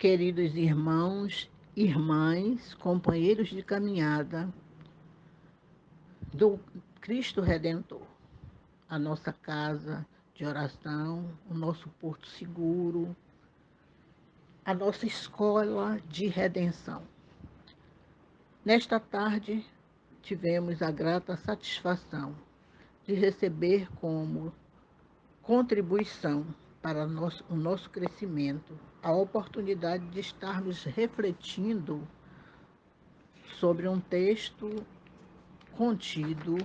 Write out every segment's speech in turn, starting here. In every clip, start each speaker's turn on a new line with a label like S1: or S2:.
S1: queridos irmãos, irmãs, companheiros de caminhada do Cristo Redentor, a nossa casa de oração, o nosso porto seguro, a nossa escola de redenção. Nesta tarde, tivemos a grata satisfação de receber como contribuição para o nosso crescimento a oportunidade de estarmos refletindo sobre um texto contido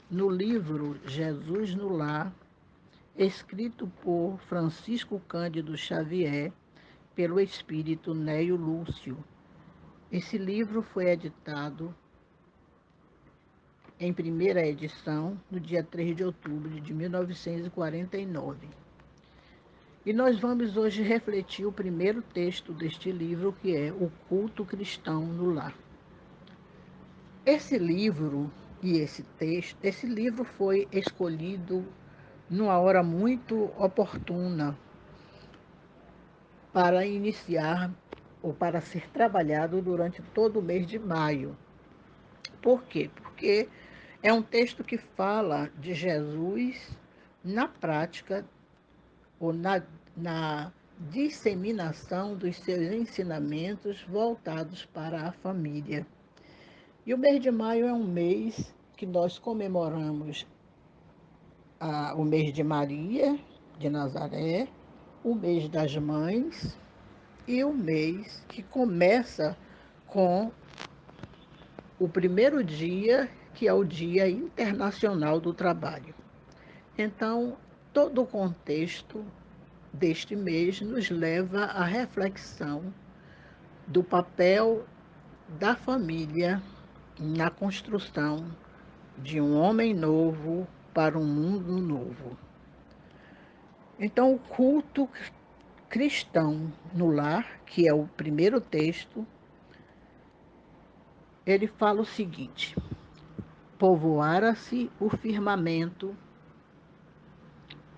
S1: no livro Jesus no Lar, escrito por Francisco Cândido Xavier, pelo espírito Neio Lúcio. Esse livro foi editado em primeira edição no dia 3 de outubro de 1949. E nós vamos hoje refletir o primeiro texto deste livro, que é O Culto Cristão no Lar. Esse livro e esse livro foi escolhido numa hora muito oportuna para iniciar ou para ser trabalhado durante todo o mês de maio. Por quê? Porque é um texto que fala de Jesus na prática ou na disseminação dos seus ensinamentos voltados para a família. E o mês de maio é um mês que nós comemoramos o mês de Maria, de Nazaré, o mês das mães e o mês que começa com o primeiro dia, que é o Dia Internacional do Trabalho. Então, todo o contexto deste mês nos leva à reflexão do papel da família na construção de um homem novo para um mundo novo. Então, o culto cristão no lar, que é o primeiro texto, ele fala o seguinte: povoara-se o firmamento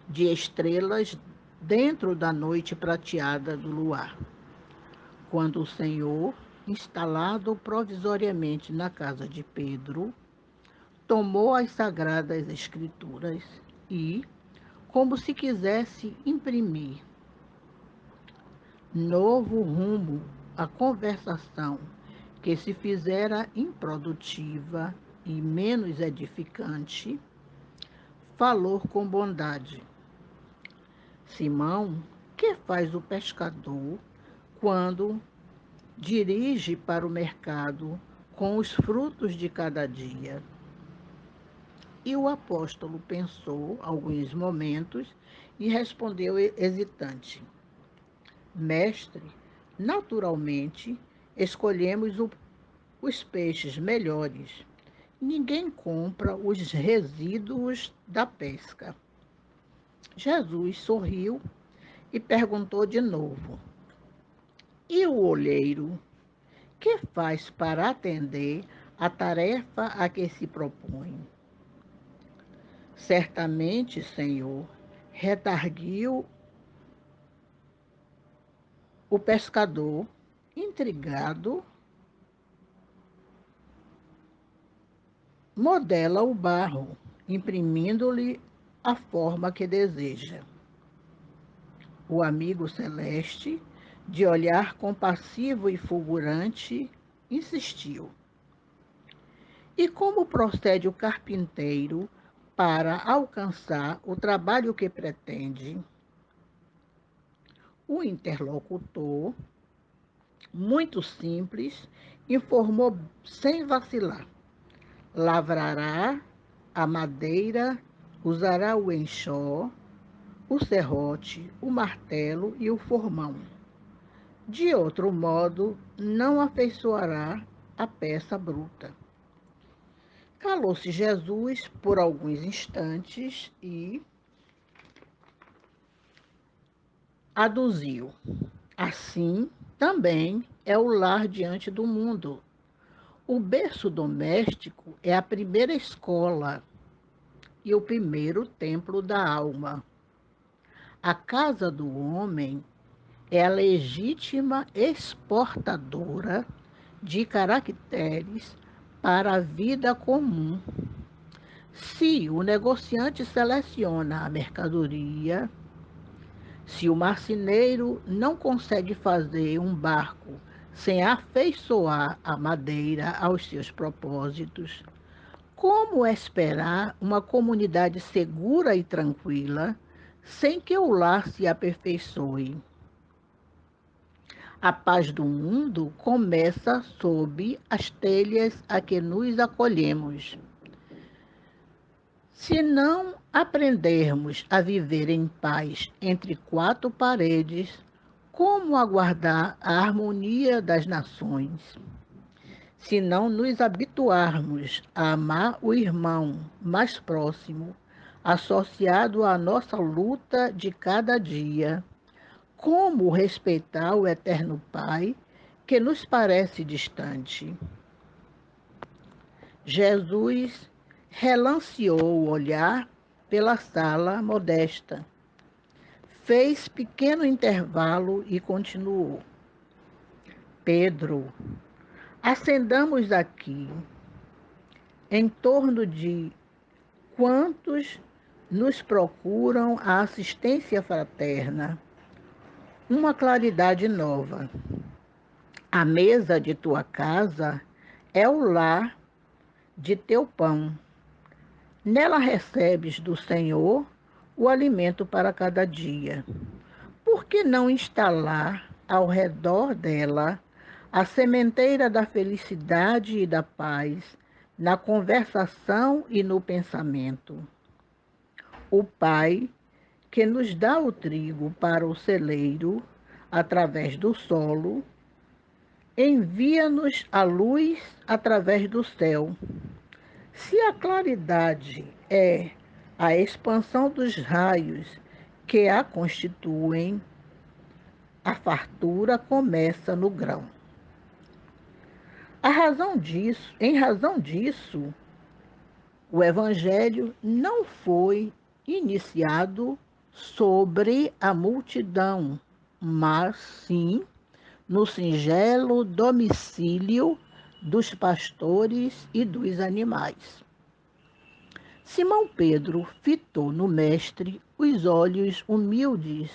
S1: de estrelas dentro da noite prateada do luar, quando o Senhor, instalado provisoriamente na casa de Pedro, tomou as sagradas escrituras e, como se quisesse imprimir novo rumo à conversação que se fizera improdutiva e menos edificante, falou com bondade: Simão, que faz o pescador quando dirige para o mercado com os frutos de cada dia? E o apóstolo pensou alguns momentos e respondeu hesitante: Mestre, naturalmente escolhemos os peixes melhores. Ninguém compra os resíduos da pesca. Jesus sorriu e perguntou de novo: E o olheiro, que faz para atender a tarefa a que se propõe? Certamente, Senhor, redarguiu o pescador, intrigado, modela o barro, imprimindo-lhe a forma que deseja. O amigo celeste, de olhar compassivo e fulgurante, insistiu: E como procede o carpinteiro para alcançar o trabalho que pretende? O interlocutor, muito simples, informou sem vacilar: lavrará a madeira, usará o enxó, o serrote, o martelo e o formão. De outro modo, não afeiçoará a peça bruta. Calou-se Jesus por alguns instantes e aduziu: Assim também é o lar diante do mundo. O berço doméstico é a primeira escola e o primeiro templo da alma. A casa do homem é a legítima exportadora de caracteres para a vida comum. Se o negociante seleciona a mercadoria, se o marceneiro não consegue fazer um barco sem afeiçoar a madeira aos seus propósitos, como esperar uma comunidade segura e tranquila sem que o lar se aperfeiçoe? A paz do mundo começa sob as telhas a que nos acolhemos. Se não aprendermos a viver em paz entre quatro paredes, como aguardar a harmonia das nações? Se não nos habituarmos a amar o irmão mais próximo, associado à nossa luta de cada dia, como respeitar o eterno Pai que nos parece distante? Jesus relanceou o olhar pela sala modesta, fez pequeno intervalo e continuou. Pedro, acendamos aqui, em torno de quantos nos procuram a assistência fraterna, uma claridade nova. A mesa de tua casa é o lar de teu pão. Nela recebes do Senhor o alimento para cada dia. Por que não instalar ao redor dela a sementeira da felicidade e da paz, na conversação e no pensamento? O Pai, que nos dá o trigo para o celeiro, através do solo, envia-nos a luz através do céu. Se a claridade é a expansão dos raios que a constituem, a fartura começa no grão. Em razão disso, o Evangelho não foi iniciado sobre a multidão, mas sim no singelo domicílio dos pastores e dos animais. Simão Pedro fitou no Mestre os olhos humildes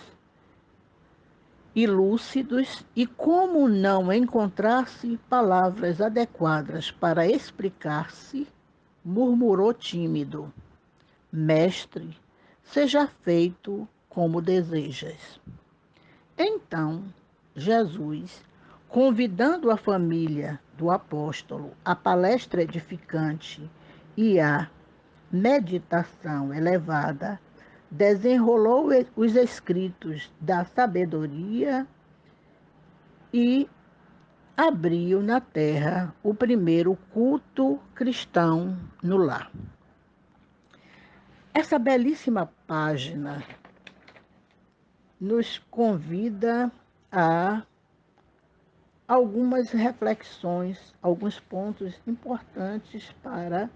S1: e lúcidos, e como não encontrasse palavras adequadas para explicar-se, murmurou tímido: Mestre, seja feito como desejas. Então, Jesus, convidando a família do apóstolo à palestra edificante e à meditação elevada, desenrolou os escritos da sabedoria e abriu na terra o primeiro culto cristão no lar. Essa belíssima página nos convida a algumas reflexões, alguns pontos importantes para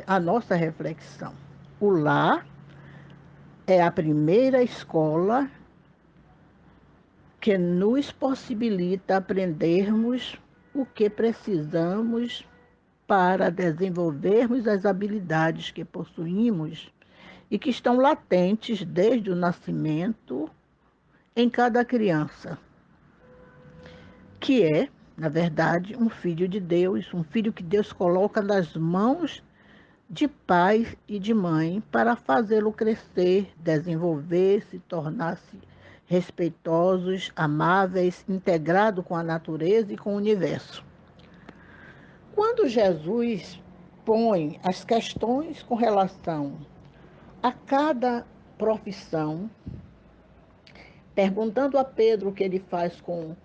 S1: a nossa reflexão. O lar é a primeira escola que nos possibilita aprendermos o que precisamos para desenvolvermos as habilidades que possuímos e que estão latentes desde o nascimento em cada criança, que é, na verdade, um filho de Deus, um filho que Deus coloca nas mãos de pai e de mãe para fazê-lo crescer, desenvolver-se, tornar-se respeitosos, amáveis, integrado com a natureza e com o universo. Quando Jesus põe as questões com relação a cada profissão, perguntando a Pedro o que ele faz com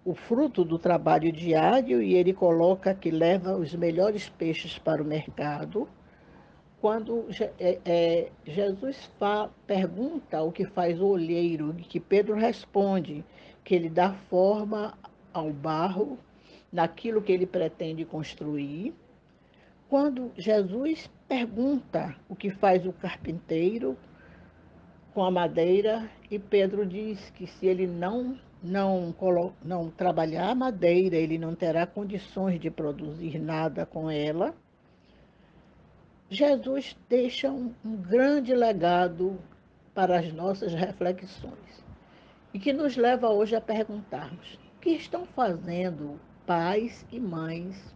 S1: o fruto do trabalho diário, e ele coloca que leva os melhores peixes para o mercado. Quando Jesus pergunta o que faz o olheiro, e que Pedro responde que ele dá forma ao barro naquilo que ele pretende construir. Quando Jesus pergunta o que faz o carpinteiro, com a madeira, e Pedro diz que se ele não trabalhar a madeira, ele não terá condições de produzir nada com ela. Jesus deixa um grande legado para as nossas reflexões e que nos leva hoje a perguntarmos: o que estão fazendo pais e mães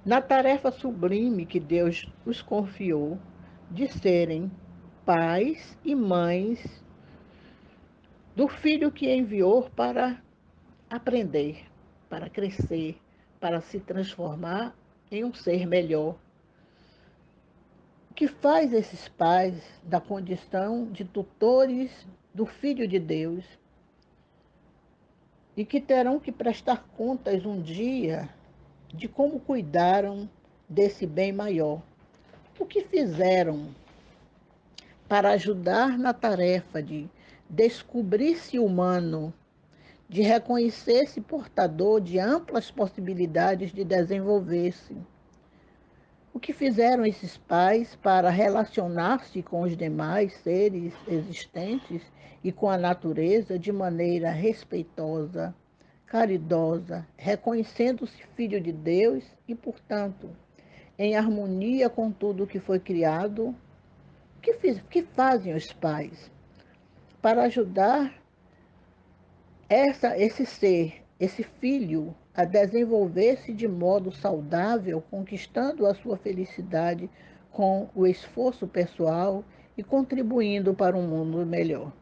S1: na tarefa sublime que Deus os confiou de serem pais e mães do filho que enviou para aprender, para crescer, para se transformar em um ser melhor? O que faz esses pais da condição de tutores do Filho de Deus e que terão que prestar contas um dia de como cuidaram desse bem maior? O que fizeram para ajudar na tarefa de descobrir-se humano, de reconhecer-se portador de amplas possibilidades de desenvolver-se? O que fizeram esses pais para relacionar-se com os demais seres existentes e com a natureza de maneira respeitosa, caridosa, reconhecendo-se filho de Deus e, portanto, em harmonia com tudo o que foi criado? O que fazem os pais para ajudar esse ser, esse filho, a desenvolver-se de modo saudável, conquistando a sua felicidade com o esforço pessoal e contribuindo para um mundo melhor?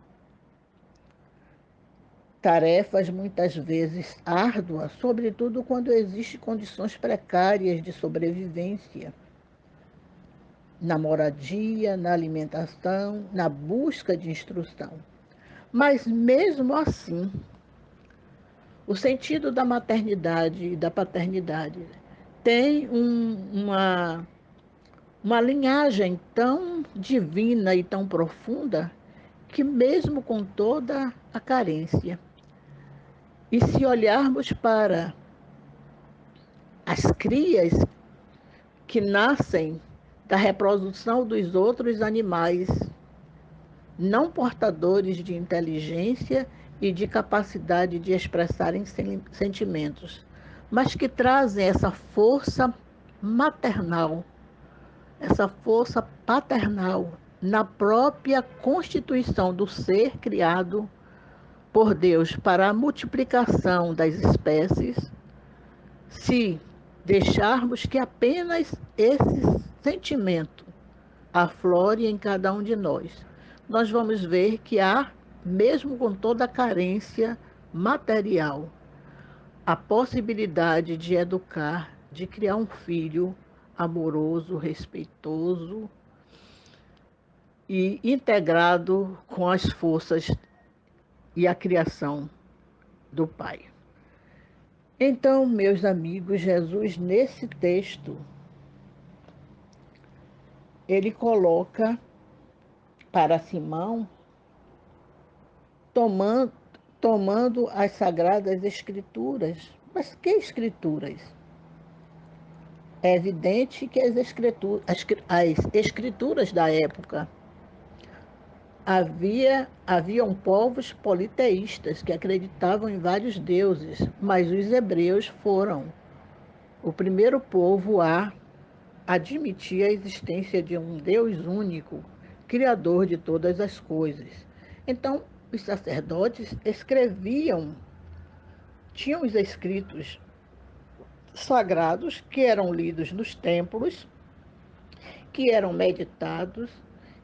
S1: Tarefas muitas vezes árduas, sobretudo quando existem condições precárias de sobrevivência, na moradia, na alimentação, na busca de instrução. Mas mesmo assim, o sentido da maternidade e da paternidade tem uma linhagem tão divina e tão profunda que, mesmo com toda a carência, e se olharmos para as crias que nascem da reprodução dos outros animais não portadores de inteligência e de capacidade de expressarem sentimentos, mas que trazem essa força maternal, essa força paternal na própria constituição do ser criado por Deus para a multiplicação das espécies. Se deixarmos que apenas esse sentimento aflore em cada um de nós, nós vamos ver que há, mesmo com toda a carência material, a possibilidade de educar, de criar um filho amoroso, respeitoso e integrado com as forças e a criação do Pai. Então, meus amigos, Jesus, nesse texto, ele coloca para Simão, tomando, tomando as sagradas escrituras. Mas que escrituras? É evidente que as escrituras da época haviam povos politeístas que acreditavam em vários deuses, mas os hebreus foram o primeiro povo a admitir a existência de um Deus único, criador de todas as coisas. Então, os sacerdotes tinham os escritos sagrados que eram lidos nos templos, que eram meditados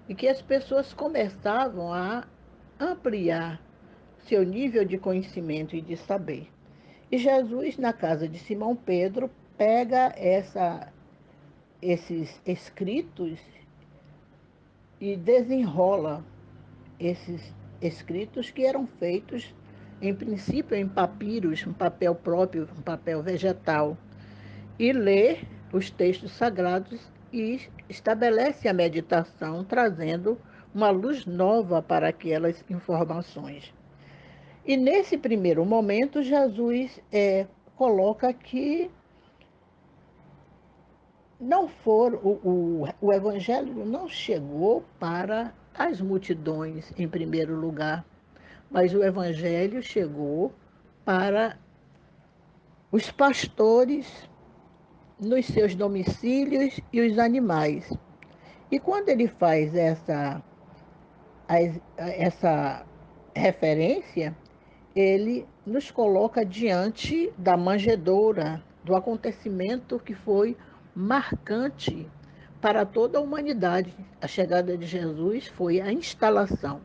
S1: e que as pessoas começavam a ampliar seu nível de conhecimento e de saber. E Jesus, na casa de Simão Pedro, pega esses escritos e desenrola esses escritos que eram feitos, em princípio, em papiros, um papel próprio, um papel vegetal, e lê os textos sagrados e estabelece a meditação, trazendo uma luz nova para aquelas informações. E nesse primeiro momento, Jesus coloca que não for o evangelho não chegou para as multidões em primeiro lugar, mas o Evangelho chegou para os pastores nos seus domicílios e os animais. E quando ele faz essa referência, ele nos coloca diante da manjedoura, do acontecimento que foi marcante para toda a humanidade. A chegada de Jesus foi a instalação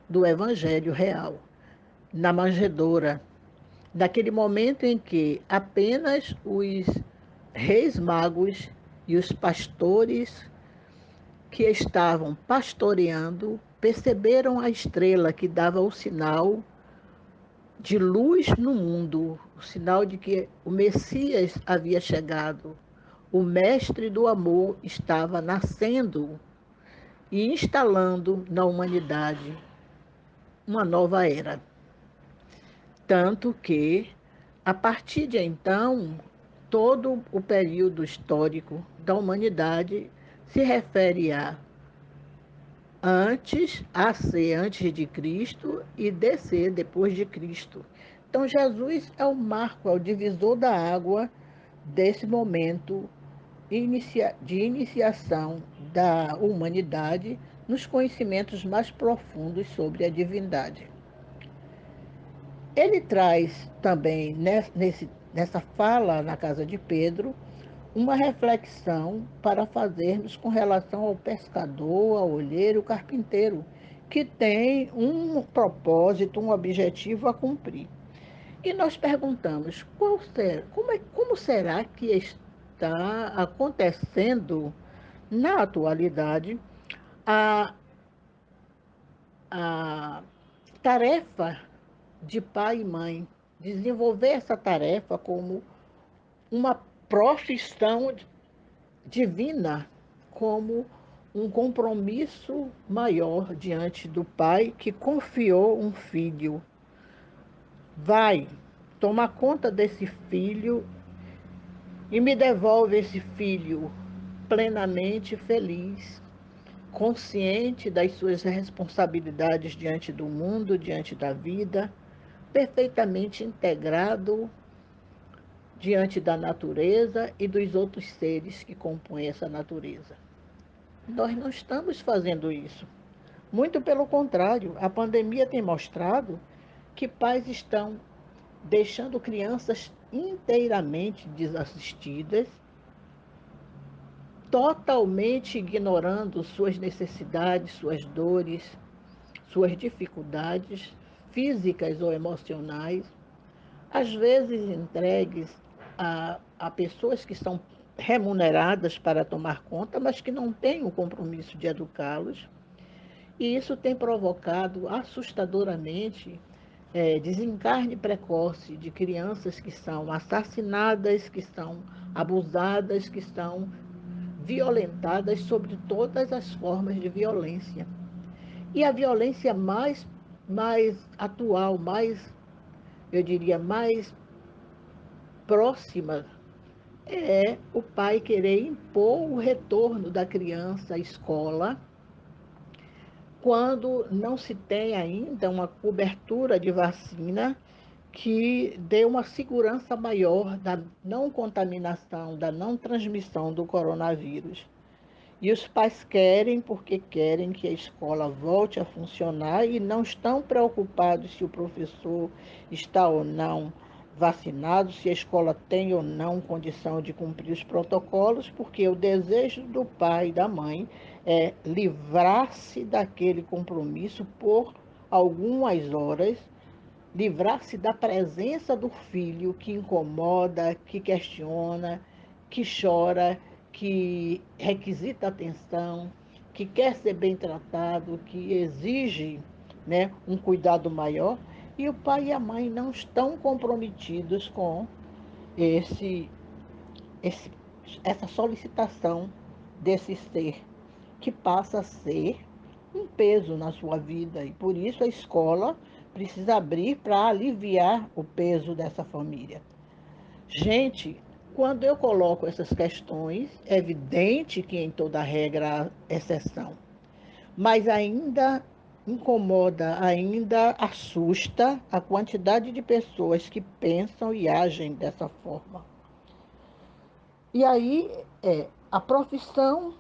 S1: do Evangelho real na manjedoura, naquele momento em que apenas os reis magos e os pastores que estavam pastoreando perceberam a estrela que dava o sinal de luz no mundo, o sinal de que o Messias havia chegado, o Mestre do amor estava nascendo e instalando na humanidade uma nova era. Tanto que, a partir de então, todo o período histórico da humanidade se refere a antes, AC antes de Cristo e DC depois de Cristo. Então Jesus é o marco, é o divisor da água desse momento de iniciação da humanidade nos conhecimentos mais profundos sobre a divindade. Ele traz também nessa fala na casa de Pedro uma reflexão para fazermos com relação ao pescador, ao olheiro, ao carpinteiro, que tem um propósito, um objetivo a cumprir. E nós perguntamos, como será que está acontecendo na atualidade a, a tarefa de pai e mãe, desenvolver essa tarefa como uma profissão divina, como um compromisso maior diante do Pai que confiou um filho. Vai, toma conta desse filho e me devolve esse filho plenamente feliz, consciente das suas responsabilidades diante do mundo, diante da vida, perfeitamente integrado diante da natureza e dos outros seres que compõem essa natureza. Nós não estamos fazendo isso. Muito pelo contrário, a pandemia tem mostrado que pais estão deixando crianças inteiramente desassistidas, totalmente ignorando suas necessidades, suas dores, suas dificuldades físicas ou emocionais, às vezes entregues a pessoas que são remuneradas para tomar conta, mas que não têm o compromisso de educá-los. E isso tem provocado assustadoramente desencarne precoce de crianças que são assassinadas, que são abusadas, que são violentadas sobre todas as formas de violência. E a violência mais atual, eu diria, mais próxima é o pai querer impor o retorno da criança à escola quando não se tem ainda uma cobertura de vacina que dê uma segurança maior da não contaminação, da não transmissão do coronavírus. E os pais querem, porque querem que a escola volte a funcionar e não estão preocupados se o professor está ou não vacinado, se a escola tem ou não condição de cumprir os protocolos, porque o desejo do pai e da mãe é livrar-se daquele compromisso por algumas horas, livrar-se da presença do filho que incomoda, que questiona, que chora, que requisita atenção, que quer ser bem tratado, que exige, né, um cuidado maior, e o pai e a mãe não estão comprometidos com esse, esse, essa solicitação desse ser, que passa a ser um peso na sua vida. E por isso a escola precisa abrir para aliviar o peso dessa família. Gente, quando eu coloco essas questões, é evidente que em toda regra há exceção. mas ainda incomoda, ainda assusta a quantidade de pessoas que pensam e agem dessa forma. E aí a profissão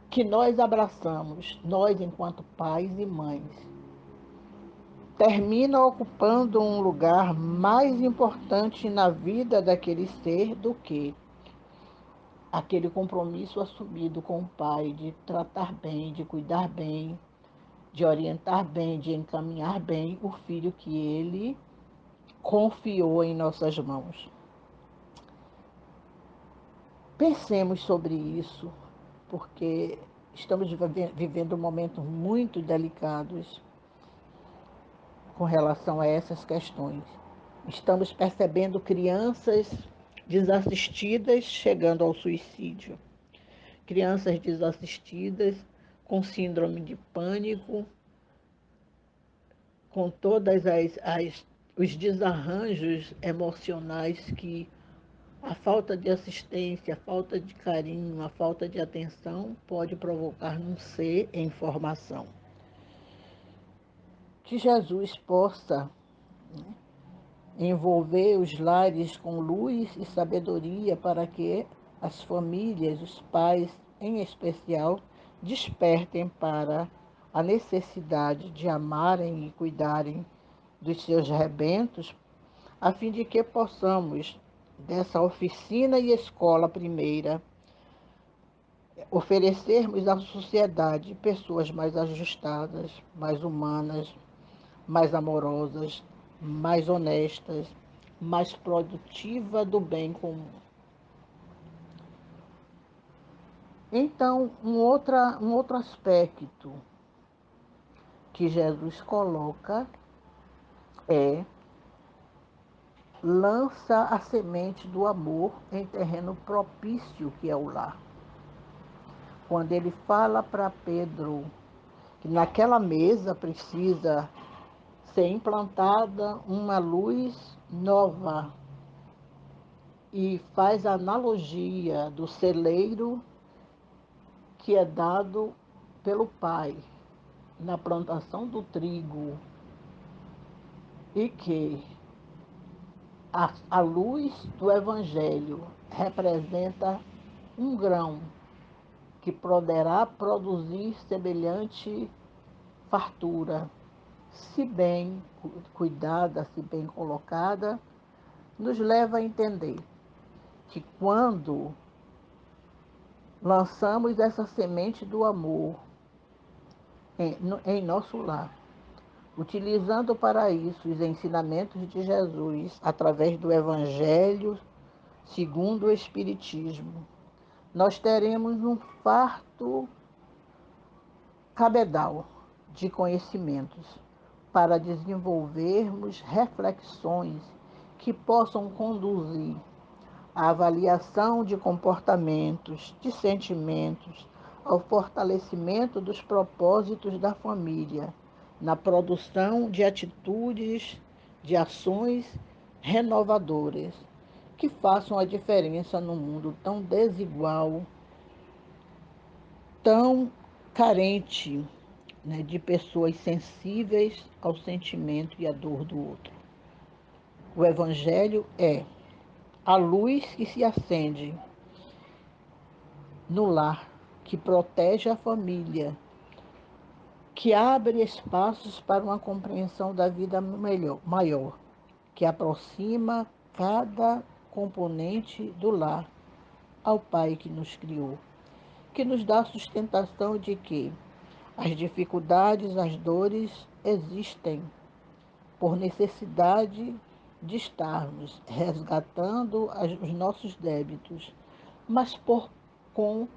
S1: que nós abraçamos, nós enquanto pais e mães, termina ocupando um lugar mais importante na vida daquele ser do que aquele compromisso assumido com o pai de tratar bem, de cuidar bem, de orientar bem, de encaminhar bem o filho que ele confiou em nossas mãos. Pensemos sobre isso, porque estamos vivendo momentos muito delicados com relação a essas questões. Estamos percebendo crianças desassistidas chegando ao suicídio, crianças desassistidas com síndrome de pânico, com todas os desarranjos emocionais que a falta de assistência, a falta de carinho, a falta de atenção pode provocar num ser em formação. Que Jesus possa envolver os lares com luz e sabedoria para que as famílias, os pais em especial, despertem para a necessidade de amarem e cuidarem dos seus rebentos, a fim de que possamos, dessa oficina e escola primeira, oferecermos à sociedade pessoas mais ajustadas, mais humanas, mais amorosas, mais honestas, mais produtiva do bem comum. Então, um outro aspecto que Jesus coloca é: lança a semente do amor em terreno propício que é o lar. Quando ele fala para Pedro que naquela mesa precisa ser implantada uma luz nova e faz a analogia do celeiro que é dado pelo Pai na plantação do trigo e que a luz do Evangelho representa um grão que poderá produzir semelhante fartura, se bem cuidada, se bem colocada, nos leva a entender que quando lançamos essa semente do amor em nosso lar, utilizando para isso os ensinamentos de Jesus através do Evangelho segundo o Espiritismo, nós teremos um farto cabedal de conhecimentos para desenvolvermos reflexões que possam conduzir à avaliação de comportamentos, de sentimentos, ao fortalecimento dos propósitos da família, na produção de atitudes, de ações renovadoras, que façam a diferença num mundo tão desigual, tão carente, né, de pessoas sensíveis ao sentimento e à dor do outro. O Evangelho é a luz que se acende no lar, que protege a família, que abre espaços para uma compreensão da vida maior, que aproxima cada componente do lar ao Pai que nos criou, que nos dá a sustentação de que as dificuldades, as dores existem por necessidade de estarmos resgatando os nossos débitos, mas com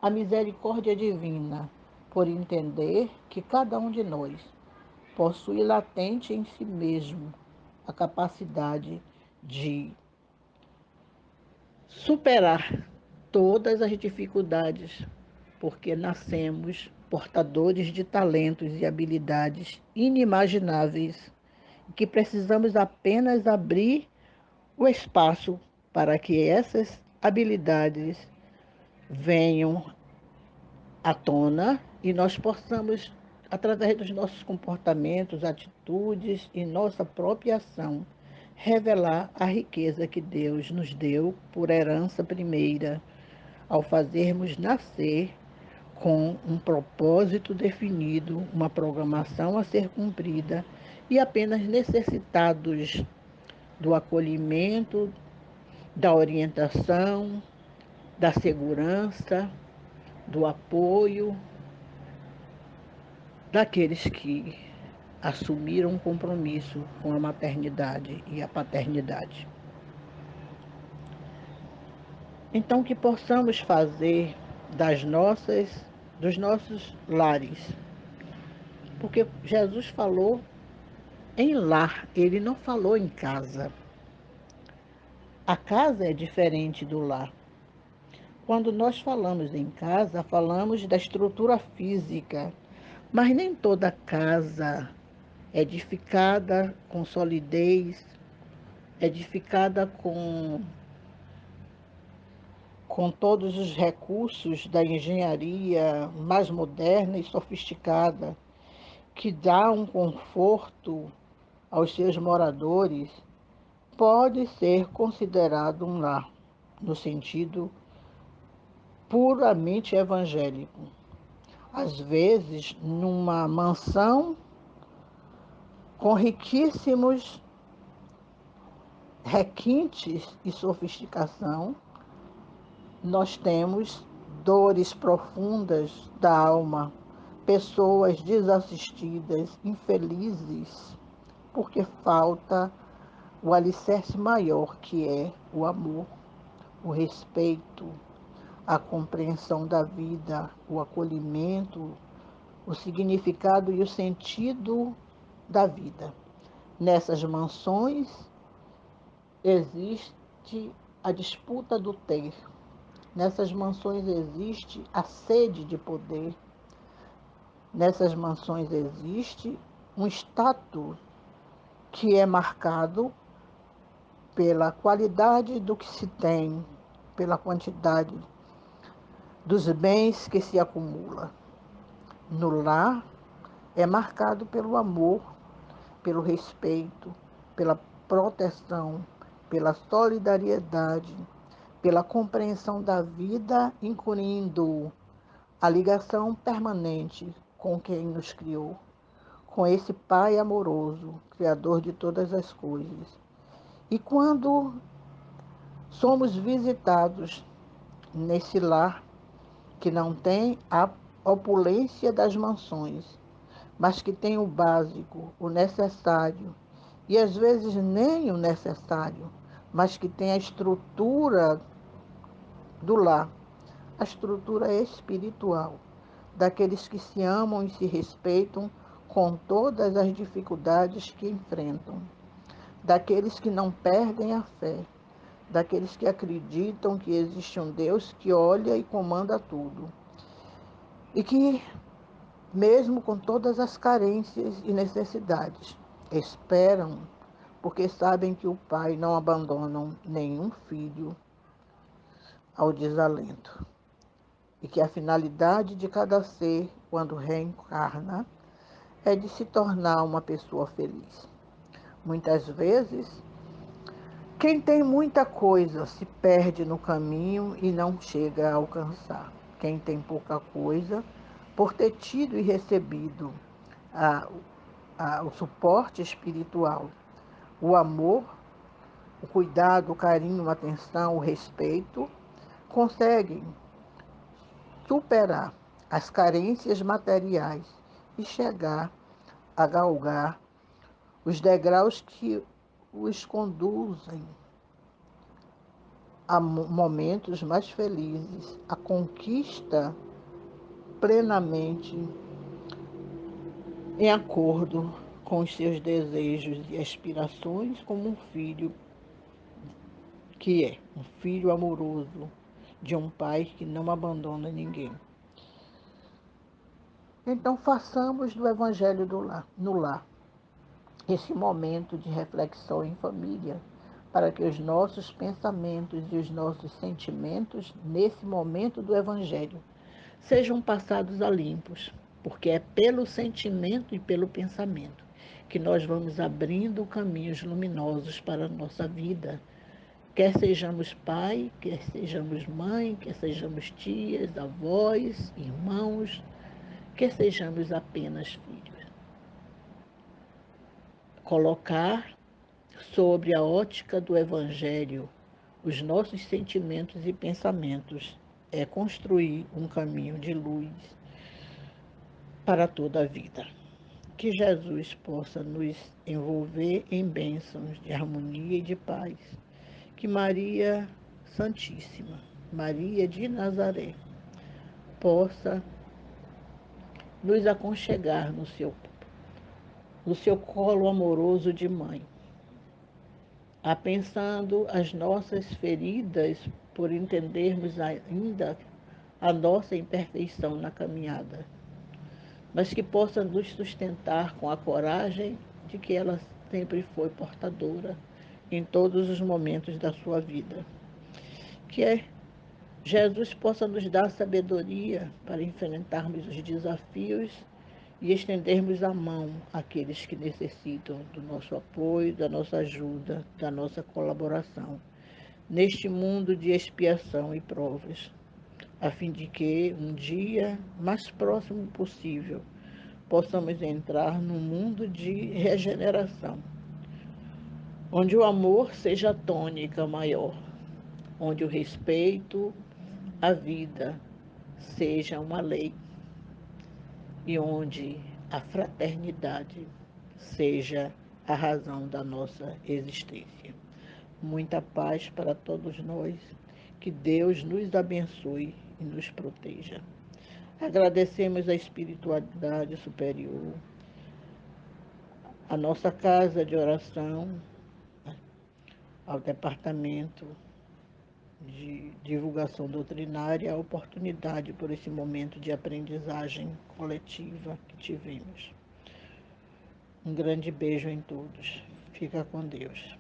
S1: a misericórdia divina, por entender que cada um de nós possui latente em si mesmo a capacidade de superar todas as dificuldades, porque nascemos portadores de talentos e habilidades inimagináveis, que precisamos apenas abrir o espaço para que essas habilidades venham à tona e nós possamos, através dos nossos comportamentos, atitudes e nossa própria ação, revelar a riqueza que Deus nos deu por herança primeira, ao fazermos nascer com um propósito definido, uma programação a ser cumprida e apenas necessitados do acolhimento, da orientação, da segurança, do apoio daqueles que assumiram um compromisso com a maternidade e a paternidade. Então, que possamos fazer dos nossos lares, porque Jesus falou em lar, ele não falou em casa. A casa é diferente do lar. Quando nós falamos em casa, falamos da estrutura física, mas nem toda casa é edificada com solidez, edificada com todos os recursos da engenharia mais moderna e sofisticada, que dá um conforto aos seus moradores, pode ser considerado um lar, no sentido puramente evangélico. Às vezes, numa mansão com riquíssimos requintes e sofisticação, nós temos dores profundas da alma, pessoas desassistidas, infelizes, porque falta o alicerce maior que é o amor, o respeito, a compreensão da vida, o acolhimento, o significado e o sentido da vida. Nessas mansões existe a disputa do ter. Nessas mansões existe a sede de poder. Nessas mansões existe um status que é marcado pela qualidade do que se tem, pela quantidade dos bens que se acumula. No lar é marcado pelo amor, pelo respeito, pela proteção, pela solidariedade, pela compreensão da vida, incluindo a ligação permanente com quem nos criou, com esse Pai amoroso, Criador de todas as coisas. E quando somos visitados nesse lar que não tem a opulência das mansões, mas que tem o básico, o necessário, e às vezes nem o necessário, mas que tem a estrutura do lar, a estrutura espiritual, daqueles que se amam e se respeitam com todas as dificuldades que enfrentam, daqueles que não perdem a fé, daqueles que acreditam que existe um Deus que olha e comanda tudo, e que, mesmo com todas as carências e necessidades, esperam, porque sabem que o Pai não abandona nenhum filho ao desalento. E que a finalidade de cada ser, quando reencarna, é de se tornar uma pessoa feliz. Muitas vezes, quem tem muita coisa se perde no caminho e não chega a alcançar. Quem tem pouca coisa, por ter tido e recebido o suporte espiritual, o amor, o cuidado, o carinho, a atenção, o respeito, conseguem superar as carências materiais e chegar a galgar os degraus que os conduzem a momentos mais felizes, a conquista plenamente em acordo com os seus desejos e aspirações, como um filho que é um filho amoroso de um pai que não abandona ninguém. Então façamos do Evangelho no lar esse momento de reflexão em família, para que os nossos pensamentos e os nossos sentimentos, nesse momento do Evangelho, sejam passados a limpos, porque é pelo sentimento e pelo pensamento que nós vamos abrindo caminhos luminosos para a nossa vida. Quer sejamos pai, quer sejamos mãe, quer sejamos tias, avós, irmãos, quer sejamos apenas filhos. Colocar sobre a ótica do Evangelho os nossos sentimentos e pensamentos é construir um caminho de luz para toda a vida. Que Jesus possa nos envolver em bênçãos de harmonia e de paz. Que Maria Santíssima, Maria de Nazaré, possa nos aconchegar no seu colo amoroso de mãe, apensando as nossas feridas por entendermos ainda a nossa imperfeição na caminhada, mas que possa nos sustentar com a coragem de que ela sempre foi portadora em todos os momentos da sua vida. Que Jesus possa nos dar sabedoria para enfrentarmos os desafios e estendermos a mão àqueles que necessitam do nosso apoio, da nossa ajuda, da nossa colaboração, neste mundo de expiação e provas, a fim de que um dia mais próximo possível possamos entrar num mundo de regeneração, onde o amor seja a tônica maior, onde o respeito à vida seja uma lei e onde a fraternidade seja a razão da nossa existência. Muita paz para todos nós, que Deus nos abençoe e nos proteja. Agradecemos a espiritualidade superior, a nossa casa de oração, ao departamento de divulgação doutrinária, a oportunidade por esse momento de aprendizagem coletiva que tivemos. Um grande beijo em todos. Fica com Deus.